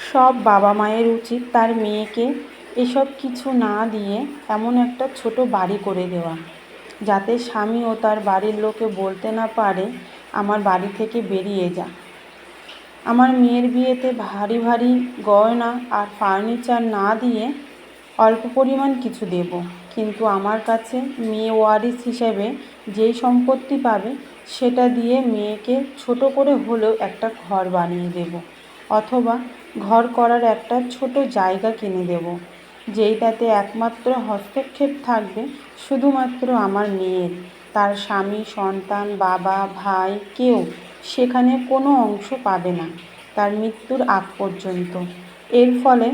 সব বাবা মায়ের উচিত তার মেয়েকে এসব কিছু না দিয়ে এমন একটা ছোট বাড়ি করে দেওয়া, যাতে স্বামী ও তার বাড়ির লোকে বলতে না পারে আমার বাড়ি থেকে বেরিয়ে যা। আমার মেয়ের বিয়েতে ভারী ভারী গয়না আর ফার্নিচার না দিয়ে অল্প পরিমাণ কিছু দেব, কিন্তু আমার কাছে মেয়ে ওয়ারিস হিসেবে যেই সম্পত্তি পাবে সেটা দিয়ে মেয়েকে ছোট করে হলেও একটা ঘর বানিয়ে দেব, অথবা ঘর করার একটা ছোট জায়গা কিনে দেব, যেইটাতে একমাত্র হস্তক্ষেপ থাকবে শুধুমাত্র আমার মেয়ের। তার স্বামী, সন্তান, বাবা, ভাই কেউ সেখানে কোনো অংশ পাবে না তার মৃত্যুর আগ পর্যন্ত। এর ফলে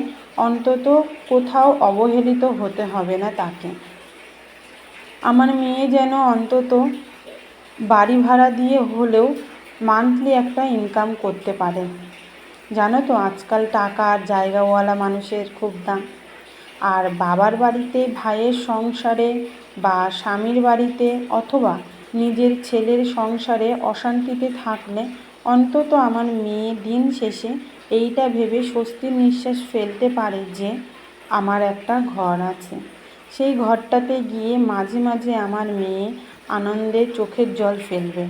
অন্তত কোথাও অবহেলিত হতে হবে না তাকে। আমার মেয়ে যেন অন্তত বাড়ি ভাড়া দিয়ে হলেও মান্থলি একটা ইনকাম করতে পারে। জানো তো, আজকাল টাকা আর জায়গাওয়ালা মানুষের খুব দাম। আর বাবার বাড়িতে, ভাইয়ের সংসারে বা স্বামীর বাড়িতে অথবা নিজের ছেলের সংসারে অশান্তিতে থাকলে অন্তত আমার মেয়ে দিন শেষে এইটা ভেবে স্বস্তির নিঃশ্বাস ফেলতে পারে যে আমার একটা ঘর আছে। সেই ঘরটাতে গিয়ে মাঝে মাঝে আমার মেয়ে আনন্দে চোখের জল ফেলবে,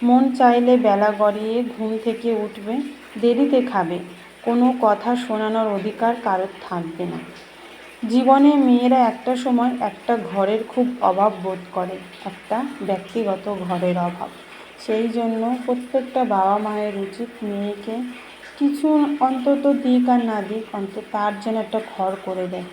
মন চাইলে বেলা গড়িয়ে ঘুম থেকে উঠবে, দেরিতে খাবে, কোনো কথা শোনানোর অধিকার কারোর থাকবে না। জীবনে মেয়েরা একটা সময় একটা ঘরের খুব অভাব বোধ করে, একটা ব্যক্তিগত ঘরের অভাব। সেই জন্য প্রত্যেকটা বাবা মায়ের উচিত মেয়েকে কিছু অন্তত দিক আর না দিক, অন্তত তার যেন একটা ঘর করে দেয়।